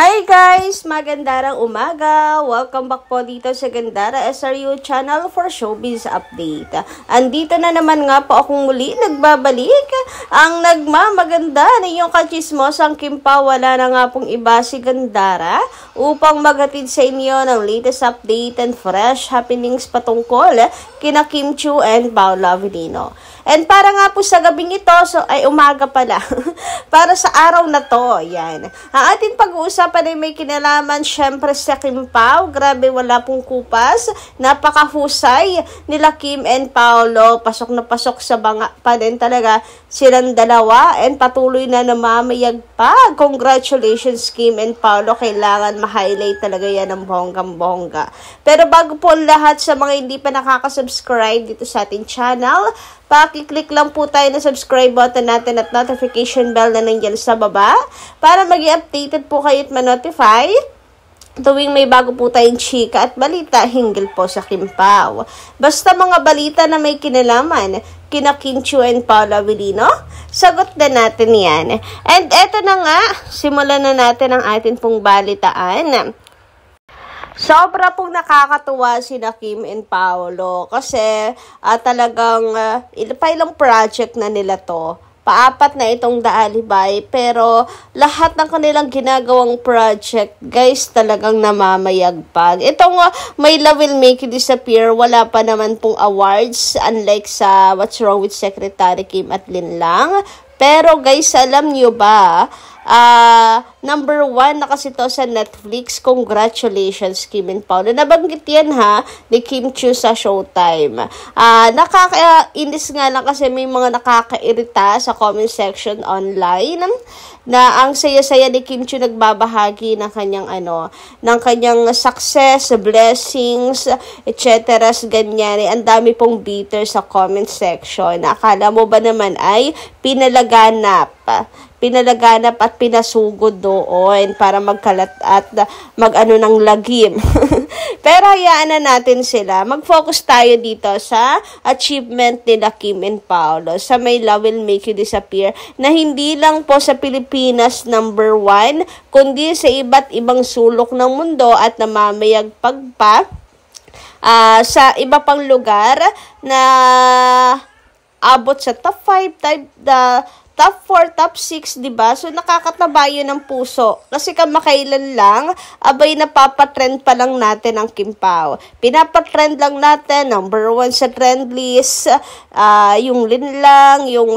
Hi guys! Magandang umaga! Welcome back po dito sa Gandara SRU channel for Showbiz Update. Andito na naman nga po akong muli nagbabalik. Ang nagmamaganda na yung kachismosang Kim Pao, wala na nga pong iba si Gandara upang maghatid sa inyo ng latest update and fresh happenings patungkol kina Kim Chiu and Paolo Avellino. And para nga po sa gabing ito, umaga pala, para sa araw na to, yan. Ang ating pag-uusapan ay may kinalaman, syempre sa Kim Pao. Grabe, wala pong kupas. Napakahusay nila Kim and Paolo. Pasok na pasok sa banga pa din talaga silang dalawa. And patuloy na namamayag pa. Congratulations Kim and Paolo. Kailangan ma-highlight talaga yan ng bonggang-bongga. Pero bago po lahat, sa mga hindi pa nakaka-subscribe dito sa ating channel, paki-click lang po tayo na subscribe button natin at notification bell na nandiyan sa baba para mag-i-updated po kayo at ma-notify tuwing may bago po tayong chika at balita hinggil po sa Kim Pao. Basta mga balita na may kinalaman kina Kim Chiu and Paolo Avellino, sagot na natin yan. And eto na nga, simulan na natin ang atin pong balitaan. Sobra pong nakakatuwa si Kim and Paolo kasi talagang ilang project na nila to. Paapat na itong Daalibay, pero lahat ng kanilang ginagawang project, guys, talagang namamayagpag. Itong My Love Will Make You Disappear, wala pa naman pong awards, unlike sa What's Wrong with Secretary Kim at Linlang. Pero guys, alam nyo ba, number 1 na kasi to sa Netflix. Congratulations, Kim and Paolo. Nabanggit yan ni Kim Chiu sa Showtime. Nakakainis nga lang kasi may mga nakakairita sa comment section online na ang saya-saya ni Kim Chiu nagbabahagi ng kanyang success, blessings, etc. Ganyan. Ang dami pong bitter sa comment section. Akala mo ba naman ay pinalaganap at pinasugod doon para magkalat at ng lagim. Pero hayaan na natin sila. Mag-focus tayo dito sa achievement nila Kim and Paolo sa My Love Will Make You Disappear na hindi lang po sa Pilipinas number 1, kundi sa iba't ibang sulok ng mundo at namamayagpag pa sa iba pang lugar na abot sa top 5, top 4, top 6, diba? So, nakakataba yun ng puso. Kasi kamakailan lang, napapatrend pa lang natin ang Kim Pao. Pinapatrend lang natin, number 1 sa trend list, yung Linlang, yung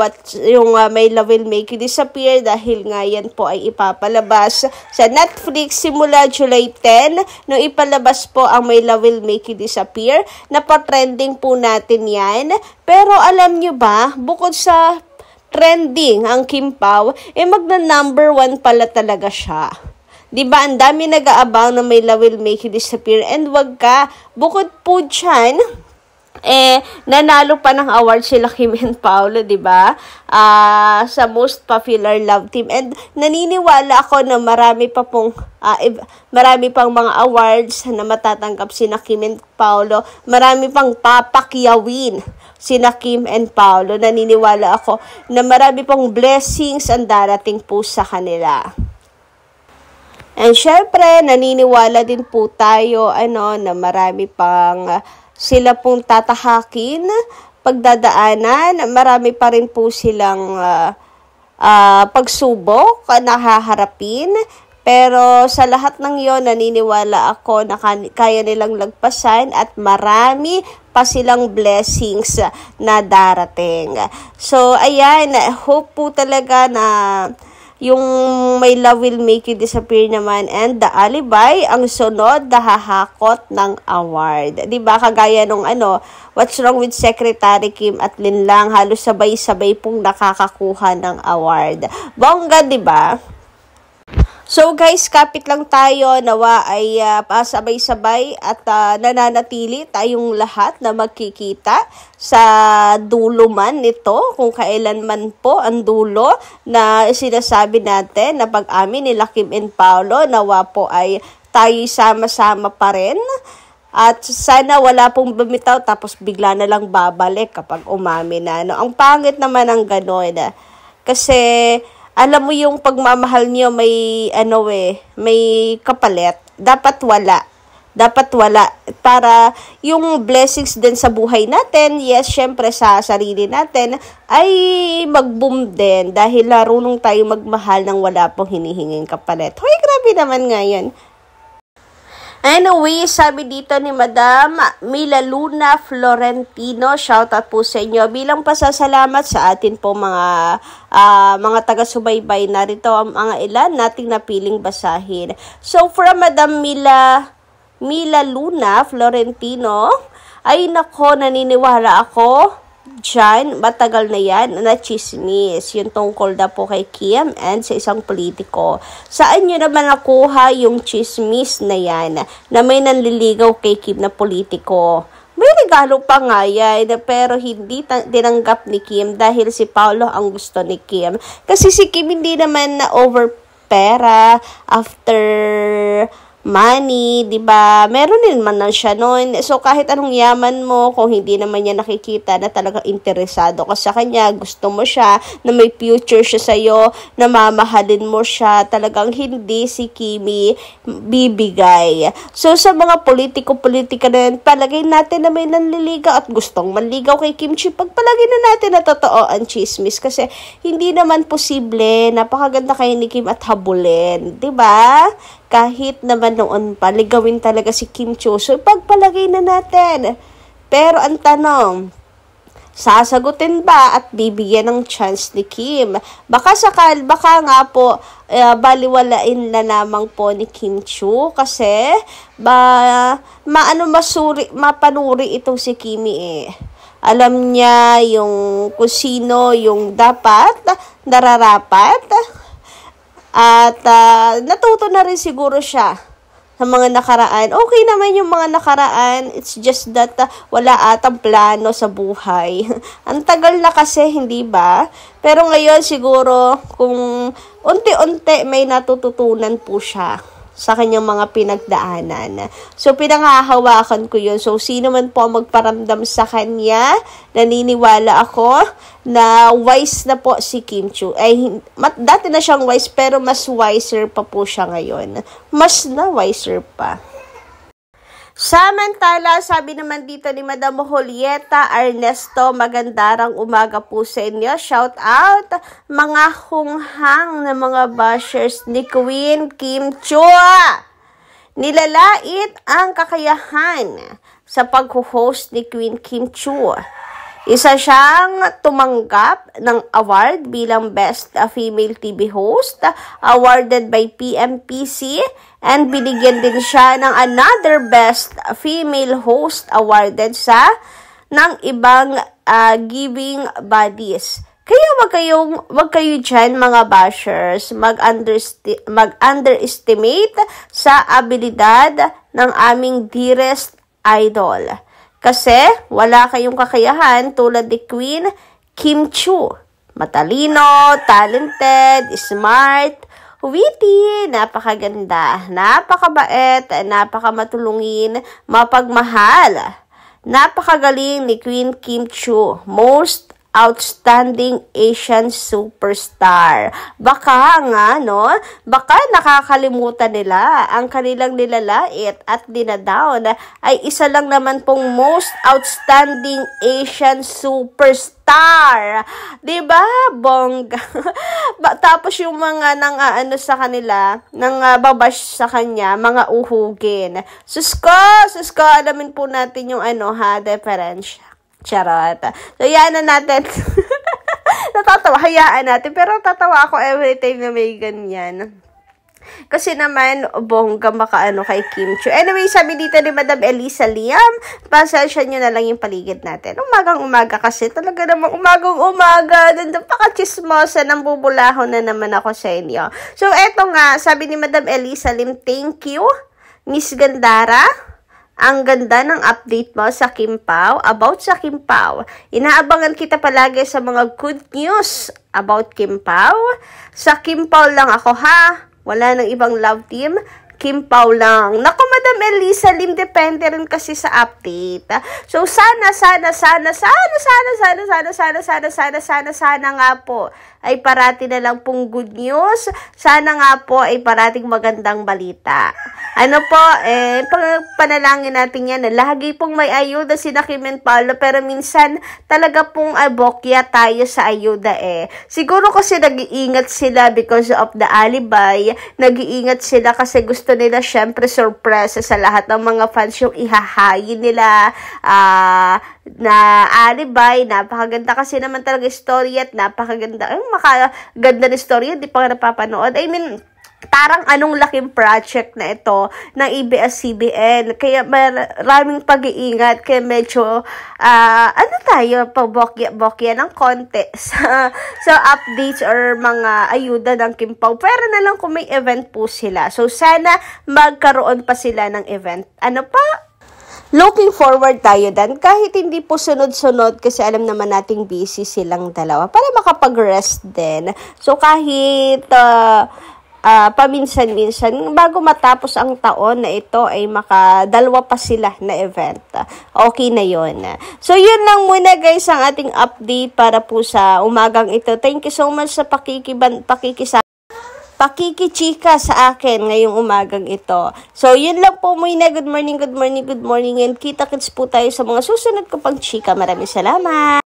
My Love Will Make You Disappear, dahil nga yan po ay ipapalabas sa Netflix simula July 10, nung ipalabas po ang My Love Will Make You Disappear, napatrending po natin yan. Pero alam nyo ba, bukod sa trending ang Kim Pao, magna number 1 pala talaga siya. Diba, ang dami nag-aabang na My Love Will Make You Disappear, and wag ka, bukod po dyan, nanalo pa ng award sila Kim and Paolo, diba? Sa most popular love team. And naniniwala ako na marami pang mga awards na matatanggap sina Kim and Paolo. Marami pang papakyawin sina Kim and Paolo. Naniniwala ako na marami pang blessings ang darating po sa kanila. And syempre, naniniwala din po tayo na marami pang sila pong tatahakin, pagdadaanan. Marami pa rin po silang pagsubok na haharapin. Pero sa lahat ng yon, naniniwala ako na kaya nilang lagpasan at marami pa silang blessings na darating. So, ayan, hope po talaga na yung My Love Will Make You Disappear naman and Daalibay ang sunod na hahakot ng award. Diba, kagaya nung What's Wrong with Secretary Kim at Linlang, halos sabay-sabay pong nakakakuha ng award. Bongga, diba? So guys, kapit lang tayo, nawa ay pasabay-sabay at nananatili tayong lahat na magkikita sa dulo man nito, kung kailan man po ang dulo na sinasabi natin na pag-amin nila Kim and Paolo, nawa po ay tayo sama-sama pa rin. At sana wala pong bumitaw tapos bigla na lang babalik kapag umamin na. Ang pangit naman ang gano'n. Kasi alam mo yung pagmamahal niyo may may kapalit. Dapat wala. Para yung blessings din sa buhay natin, yes, syempre sa sarili natin, ay mag-boom din dahil marunong tayo magmahal ng wala pong hinihinging kapalit. Hoy, grabe naman ngayon. Anyway, sabi dito ni Madam Mila Luna Florentino, shoutout po sa inyo. Bilang pasasalamat sa atin po mga taga-subaybay, narito ang mga ilan nating napiling basahin. So, from Madam Mila Luna Florentino, ay nako, naniniwala ako dyan, matagal na yan, na chismis, yung tungkol na po kay Kim and sa isang politiko. Saan nyo naman nakuha yung chismis na yan, na may nanliligaw kay Kim na politiko? May regalo pa nga yan, pero hindi tinanggap ni Kim dahil si Paolo ang gusto ni Kim. Kasi si Kim hindi naman na over pera after money, 'di ba? Meron din man siya noon. So kahit anong yaman mo, kung hindi naman niya nakikita na talagang interesado ka sa kanya, gusto mo siya, na may future siya sa iyo, na mamahalin mo siya, talagang hindi si Kimi bibigay. So sa mga politiko-politika na yan, palagay natin na may nanliligaw at gustong manligaw kay Kim Chi. Pagpalagay na natin na totoo ang chismis kasi hindi naman posible. Napakaganda kayo ni Kim at habulin, 'di ba? Kahit naman noon pa, ligawin talaga si Kim Chiu. So, pagpalagay na natin. Pero ang tanong, sasagutin ba at bibigyan ng chance ni Kim? Baka nga po, baliwalain na lamang po ni Kim Chiu kasi mapanuri itong si Kimi Alam niya yung kung sino yung dapat, nararapat. At natuto na rin siguro siya sa mga nakaraan. Okay naman yung mga nakaraan. It's just that wala atang plano sa buhay. Ang tagal na kasi, hindi ba? Pero ngayon siguro kung unti-unti may natututunan po siya sa kanyang mga pinagdaanan. So, pinanghahawakan ko yun. So, sino man po magparamdam sa kanya, naniniwala ako na wise na po si Kim Chiu. Dati na siyang wise, pero mas wiser pa po siya ngayon. Mas na wiser pa. Samantala, sabi naman dito ni Madam Julieta Ernesto, magandarang umaga po sa inyo. Shout out mga hunghang na mga bashers ni Queen Kim Chiu. Nilalait ang kakayahan sa pag-host ni Queen Kim Chiu. Isa siyang tumanggap ng award bilang Best Female TV Host, awarded by PMPC, and binigyan din siya ng another Best Female Host awarded ng ibang giving bodies. Kaya wag kayo dyan mga bashers, mag-underestimate sa abilidad ng aming dearest idol. Kasi wala kayong kakayahan tulad ni Queen Kim Chiu. Matalino, talented, smart, witty, napakaganda, napakabait, napakamatulungin, mapagmahal. Napakagaling ni Queen Kim Chiu. Most outstanding Asian superstar. Baka nga, no? Baka nakakalimutan nila ang kanilang nilalait at dinadown ay isa lang naman pong most outstanding Asian superstar. Diba? Bongga. Tapos yung mga sa kanila, babash sa kanya, mga uhugin. Susko, alamin po natin yung difference. Charot. So, yan na natin. Natatawa, hayaan natin. Pero tatawa ako every time na may ganyan. Kasi naman, bongga kay Kim Chiu. Anyway, sabi dito ni Madam Elisa Liam, pasensya nyo na lang yung paligid natin. Umagang-umaga kasi, talaga namang umagang-umaga. Napaka-chismosa, nang bubulahon na naman ako sa inyo. So, eto nga, sabi ni Madam Elisa Lim, thank you, Miss Gandara. Ang ganda ng update mo sa Kim Pao, about sa Kim Pao. Inaabangan kita palagi sa mga good news about Kim Pao. Sa Kim Pao lang ako, ha? Wala nang ibang love team. Kim Pao lang. Naku, Madam Elisa Lim, depende rin kasi sa update. So, sana nga po ay parati na lang pong good news. Sana nga po ay parating magandang balita. Ano po, panalangin natin yan. Lagi pong may ayuda si Kim and Paolo, pero minsan talaga pong bokya tayo sa ayuda Siguro kasi nag-iingat sila because of the alibay. Nag-iingat sila kasi gusto nila syempre surprise sa lahat ng mga fans yung ihahayin nila na alibay. Napakaganda kasi naman talaga story at napakaganda. Makaganda na story, hindi pa napapanood. I mean, parang anong laking project na ito ng ABS-CBN. Kaya maraming pag-iingat. Kaya medyo, pabokya ng konti sa updates or mga ayuda ng Kim Pao. Pero na lang kung may event po sila. So, sana magkaroon pa sila ng event. Ano pa? Looking forward tayo dan kahit hindi po sunod-sunod kasi alam naman nating busy silang dalawa para makapag-rest din. So, kahit paminsan-minsan, bago matapos ang taon na ito ay makadalwa pa sila na event. Okay na yon. So, yun lang muna guys ang ating update para po sa umagang ito. Thank you so much sa pakikichika sa akin ngayong umagang ito. So, yun lang po muna. Good morning, and kita-kits po tayo sa mga susunod ko pang chika. Maraming salamat!